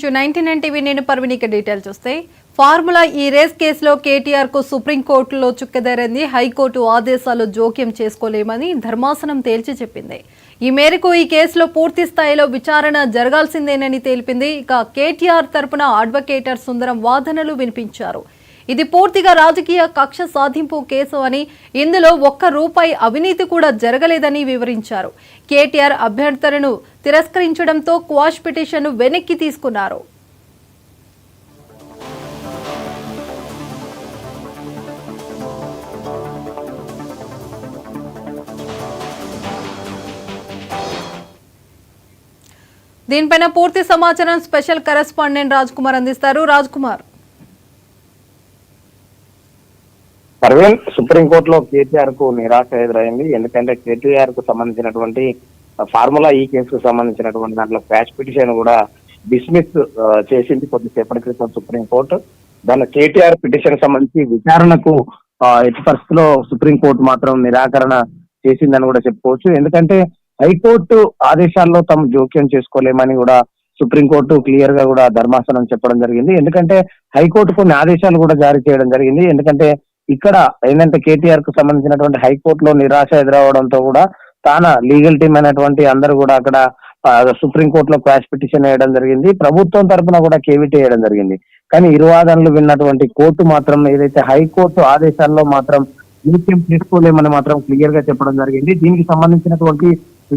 నుంచి 99 టీవీ నేను పర్వినిక డీటెయిల్ చూస్తే ఫార్ములా ఈ రేస్ కేసులో కేటీఆర్ కు సుప్రీంకోర్టులో చుక్కదేరింది. హైకోర్టు ఆదేశాలు జోక్యం చేసుకోలేమని ధర్మాసనం తేల్చి చెప్పింది. ఈ మేరకు ఈ కేసులో పూర్తి స్థాయిలో విచారణ జరగాల్సిందేనని తెలిపింది. ఇక కేటీఆర్ తరపున అడ్వకేటర్ సుందరం వాదనలు వినిపించారు. ఇది పూర్తిగా రాజకీయ కక్ష సాధింపు కేసు అని, ఇందులో ₹1 అవినీతి కూడా జరగలేదని వివరించారు. కేటీఆర్ అభ్యర్థనను తిరస్కరించడంతో క్వాష్ పిటిషన్ వెనక్కి తీసుకున్నారు. దీనిపైన పూర్తి సమాచారం స్పెషల్ కరెస్పాండెంట్ రాజ్ కుమార్ అందిస్తారు. రాజ్ కుమార్, పర్వీన్, సుప్రీంకోర్టులో కేటీఆర్ కు నిరాశ ఎదురైంది. ఎందుకంటే కేటీఆర్ కు సంబంధించినటువంటి ఫార్ములా ఈ కేసుకు సంబంధించినటువంటి దాంట్లో క్వాష్ పిటిషన్ కూడా డిస్మిస్ చేసింది కొద్దిసేపటి క్రితం సుప్రీంకోర్టు. దాని కేటీఆర్ పిటిషన్ సంబంధించి విచారణకు ఎట్టి పరిస్థితిలో సుప్రీంకోర్టు మాత్రం నిరాకరణ చేసిందని కూడా చెప్పుకోవచ్చు. ఎందుకంటే హైకోర్టు ఆదేశాల్లో తాము జోక్యం చేసుకోలేమని కూడా సుప్రీంకోర్టు క్లియర్ గా కూడా ధర్మాసనం చెప్పడం జరిగింది. ఎందుకంటే హైకోర్టు కొన్ని ఆదేశాలు కూడా జారీ చేయడం జరిగింది. ఎందుకంటే ఇక్కడ ఏంటంటే కేటీఆర్ కు సంబంధించినటువంటి హైకోర్టులో నిరాశ ఎదురవడంతో కూడా తాన లీగల్ టీం అయినటువంటి అందరూ కూడా అక్కడ సుప్రీంకోర్టులో క్వాష్ పిటిషన్ వేయడం జరిగింది. ప్రభుత్వం తరఫున కూడా కేవిటీ వేయడం జరిగింది. కానీ ఇరు వాదనలు విన్నటువంటి కోర్టు మాత్రం ఏదైతే హైకోర్టు ఆదేశాల్లో మాత్రం జోక్యం చేసుకోలేమని మాత్రం క్లియర్ గా చెప్పడం జరిగింది. దీనికి సంబంధించినటువంటి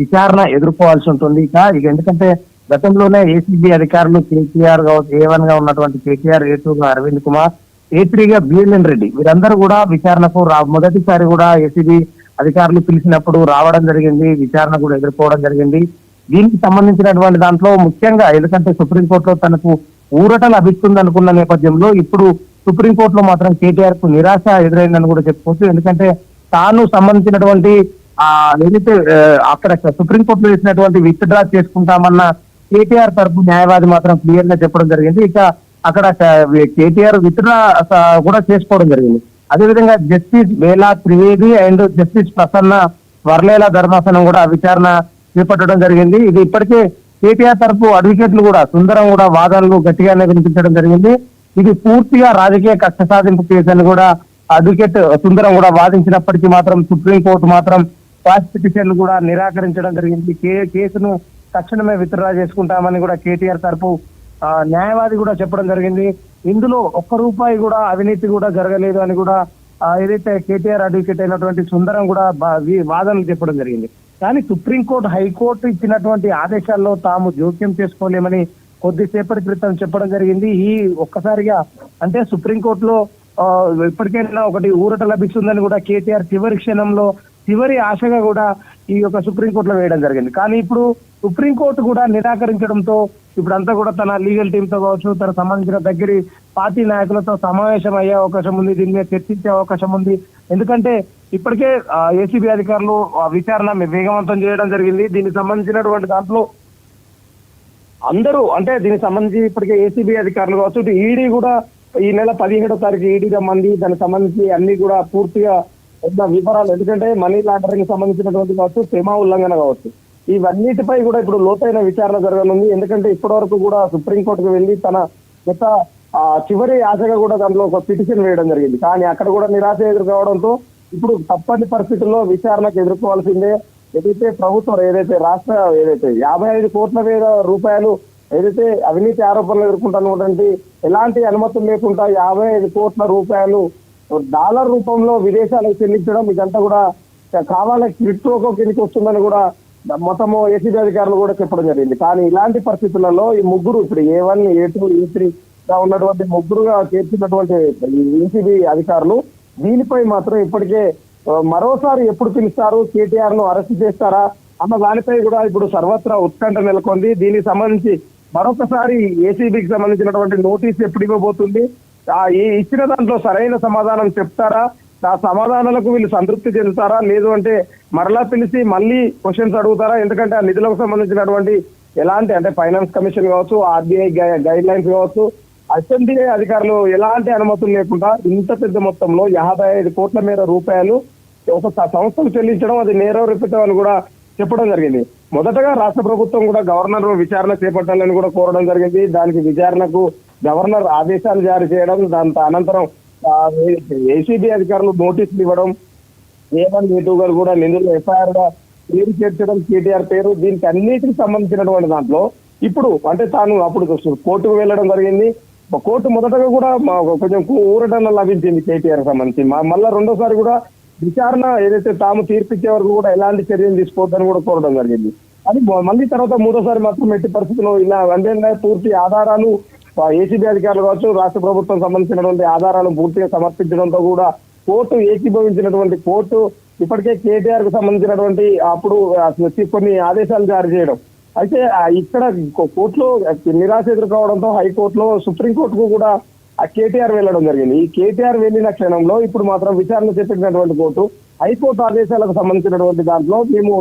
విచారణ ఎదుర్కోవాల్సి ఉంటుంది. ఇక ఎందుకంటే గతంలోనే ఏసీబీ అధికారులు కేటీఆర్ A1 గా ఉన్నటువంటి కేటీఆర్, A2 గా అరవింద్ కుమార్, A3 గా బిఎల్ఎన్ రెడ్డి వీరందరూ కూడా విచారణకు మొదటిసారి కూడా ఏసీబీ అధికారులు పిలిచినప్పుడు రావడం జరిగింది. విచారణ కూడా ఎదుర్కోవడం జరిగింది. దీనికి సంబంధించినటువంటి దాంట్లో ముఖ్యంగా ఎందుకంటే సుప్రీంకోర్టులో తనకు ఊరట లభిస్తుంది అనుకున్న నేపథ్యంలో ఇప్పుడు సుప్రీంకోర్టులో మాత్రం కేటీఆర్ కు నిరాశ ఎదురైందని కూడా చెప్పుకోవచ్చు. ఎందుకంటే తాను సంబంధించినటువంటి ఏదైతే అక్కడ సుప్రీంకోర్టులో వేసినటువంటి విత్డ్రా చేసుకుంటామన్న కేటీఆర్ తరపు న్యాయవాది మాత్రం క్లియర్ గా చెప్పడం జరిగింది. ఇక అక్కడ కేటీఆర్ విత్డ్రా కూడా చేసుకోవడం జరిగింది. అదేవిధంగా జస్టిస్ వేలా త్రివేది అండ్ జస్టిస్ ప్రసన్న వర్లేల ధర్మాసనం కూడా విచారణ చేపట్టడం జరిగింది. ఇది ఇప్పటికే కేటీఆర్ తరపు అడ్వకేట్లు కూడా సుందరం కూడా వాదనలు గట్టిగానే వినిపించడం జరిగింది. ఇది పూర్తిగా రాజకీయ కక్ష సాధింపు కేసు అని కూడా అడ్వకేట్ సుందరం కూడా వాదించినప్పటికీ మాత్రం సుప్రీంకోర్టు మాత్రం క్వాష్ పిటిషన్ కూడా నిరాకరించడం జరిగింది. కేసును తక్షణమే విత్డ్రా చేసుకుంటామని కూడా కేటీఆర్ తరపు న్యాయవాది కూడా చెప్పడం జరిగింది. ఇందులో ₹1 కూడా అవినీతి కూడా జరగలేదు అని కూడా ఏదైతే కేటీఆర్ అడ్వకేట్ అయినటువంటి సుందరం కూడా వాదనలు చెప్పడం జరిగింది. కానీ సుప్రీంకోర్టు హైకోర్టు ఇచ్చినటువంటి ఆదేశాల్లో తాము జోక్యం చేసుకోలేమని కొద్దిసేపటి క్రితం చెప్పడం జరిగింది. ఈ ఒక్కసారిగా అంటే సుప్రీంకోర్టులో ఇప్పటికైనా ఒకటి ఊరట లభిస్తుందని కూడా కేటీఆర్ చివరి క్షణంలో చివరి ఆశగా కూడా ఈ యొక్క సుప్రీంకోర్టులో వేయడం జరిగింది. కానీ ఇప్పుడు సుప్రీంకోర్టు కూడా నిరాకరించడంతో ఇప్పుడంతా కూడా తన లీగల్ టీమ్ తో కావచ్చు, తన సంబంధించిన దగ్గరి పార్టీ నాయకులతో సమావేశం అయ్యే అవకాశం ఉంది. దీని మీద చర్చించే అవకాశం ఉంది. ఎందుకంటే ఇప్పటికే ఏసీబీ అధికారులు విచారణ వేగవంతం చేయడం జరిగింది. దీనికి సంబంధించినటువంటి దాంట్లో అందరూ అంటే దీనికి సంబంధించి ఇప్పటికే ఏసీబీ అధికారులు కావచ్చు, ఈడీ కూడా ఈ నెల 17వ తారీఖు ఈడీ రమ్మంది. దానికి సంబంధించి అన్ని కూడా పూర్తిగా వివరాలు, ఎందుకంటే మనీ లాండరింగ్ సంబంధించినటువంటి కావచ్చు, ప్రేమ ఉల్లంఘన కావచ్చు, ఇవన్నిటిపై కూడా ఇప్పుడు లోతైన విచారణ జరగనుంది. ఎందుకంటే ఇప్పటి వరకు కూడా సుప్రీంకోర్టుకు వెళ్ళి తన గత చివరి ఆశగా కూడా దాంట్లో ఒక పిటిషన్ వేయడం జరిగింది. కానీ అక్కడ కూడా నిరాశ ఎదుర్కోవడంతో ఇప్పుడు తప్పని పరిస్థితుల్లో విచారణకు ఎదుర్కోవాల్సిందే. ఏదైతే ప్రభుత్వం ఏదైతే రాష్ట్ర ఏదైతే 55 కోట్ల రూపాయలు ఏదైతే అవినీతి ఆరోపణలు ఎదుర్కొంటున్నటువంటి ఎలాంటి అనుమతులు లేకుండా 55 కోట్ల రూపాయలు డాలర్ రూపంలో విదేశాలకు చెల్లించడం, ఇదంతా కూడా కావాలని క్రిప్టోకో కిందకి వస్తుందని కూడా మొత్తము ఏసీబీ అధికారులు కూడా చెప్పడం జరిగింది. కానీ ఇలాంటి పరిస్థితులలో ఈ ముగ్గురు ఇప్పుడు A1, A2, A3 గా ఉన్నటువంటి ముగ్గురుగా చేర్చినటువంటి ఏసీబీ అధికారులు దీనిపై మాత్రం ఇప్పటికే మరోసారి ఎప్పుడు పిలుస్తారు, కేటీఆర్ ను అరెస్ట్ చేస్తారా అన్న దానిపై కూడా ఇప్పుడు సర్వత్రా ఉత్కంఠ నెలకొంది. దీనికి సంబంధించి మరొకసారి ఏసీబీకి సంబంధించినటువంటి నోటీస్ ఎప్పుడు ఇవ్వబోతుంది, ఇచ్చిన దాంట్లో సరైన సమాధానం చెప్తారా, ఆ సమాధానాలకు వీళ్ళు సంతృప్తి చెందుతారా, లేదు అంటే మరలా పిలిచి మళ్ళీ క్వశ్చన్స్ అడుగుతారా? ఎందుకంటే ఆ నిధులకు సంబంధించినటువంటి ఎలాంటి అంటే ఫైనాన్స్ కమిషన్ కావచ్చు, ఆర్బీఐ గైడ్ లైన్స్ కావచ్చు, అసెంబ్లీ అధికారులు ఎలాంటి అనుమతులు లేకుండా ఇంత పెద్ద మొత్తంలో 55 కోట్ల మేర రూపాయలు ఒక సంస్థకు చెల్లించడం అది నేరరీపితం అని కూడా చెప్పడం జరిగింది. మొదటగా రాష్ట్ర ప్రభుత్వం కూడా గవర్నర్ విచారణ చేపట్టాలని కూడా కోరడం జరిగింది. దానికి విచారణకు గవర్నర్ ఆదేశాలు జారీ చేయడం, దాని అనంతరం ఏసీబీ అధికారులు నోటీసులు ఇవ్వడం, A1 A2 గారు కూడా నిందులు ఎఫ్ఐఆర్ గా పేరు చేర్చడం, కేటీఆర్ పేరు, దీనికి అన్నిటికి సంబంధించినటువంటి దాంట్లో ఇప్పుడు అంటే తాను అప్పుడు కోర్టుకు వెళ్ళడం జరిగింది. కోర్టు మొదటగా కూడా కొంచెం ఊరటన లభించింది కేటీఆర్ సంబంధించి. మళ్ళా రెండోసారి కూడా విచారణ ఏదైతే తాము తీర్పిచ్చే వరకు కూడా ఎలాంటి చర్యలు తీసుకోవద్దని కూడా కోరడం జరిగింది. అది మళ్ళీ తర్వాత మూడోసారి మాత్రం ఎట్టి పరిస్థితుల్లో ఇలా అంటే పూర్తి ఆధారాలు ఏసీబీ అధికారులు కావచ్చు, రాష్ట్ర ప్రభుత్వం సంబంధించినటువంటి ఆధారాలు పూర్తిగా సమర్పించడంతో కూడా కోర్టు ఏకీభవించినటువంటి కోర్టు ఇప్పటికే కేటీఆర్ కు సంబంధించినటువంటి అప్పుడు కొన్ని ఆదేశాలు జారీ చేయడం. అయితే ఇక్కడ కోర్టులో నిరాశ ఎదుర్కోవడంతో హైకోర్టులో సుప్రీంకోర్టుకు కూడా ఆ కేటీఆర్ వెళ్ళడం జరిగింది. ఈ కేటీఆర్ వెళ్ళిన క్షణంలో ఇప్పుడు మాత్రం విచారణ చేపట్టినటువంటి కోర్టు హైకోర్టు ఆదేశాలకు సంబంధించినటువంటి దాంట్లో మేము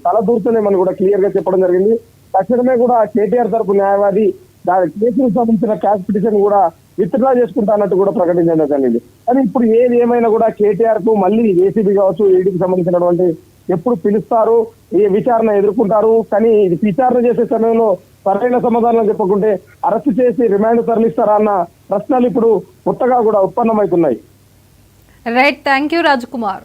తల దూరుతున్నామని కూడా క్లియర్ గా చెప్పడం జరిగింది. తక్షణమే కూడా కేటీఆర్ తరపు న్యాయవాది కేసుకు సంబంధించిన క్యాష్ పిటిషన్ కూడా విత్డ్రా చేసుకుంటా అన్నట్టు కూడా ప్రకటించడం జరిగింది. కానీ ఇప్పుడు ఏది ఏమైనా కూడా కేటీఆర్ కు మళ్ళీ ఏసీబీ కావచ్చు, ఈడీకి సంబంధించినటువంటి ఎప్పుడు పిలుస్తారు, ఏ విచారణ ఎదుర్కొంటారు, కానీ ఇది విచారణ చేసే సమయంలో సరైన సమాధానం చెప్పకుంటే అరెస్ట్ చేసి రిమాండ్ తరలిస్తారా అన్న ప్రశ్నలు ఇప్పుడు కొత్తగా కూడా ఉత్పన్నమవుతున్నాయి. Right, thank you Raj Kumar.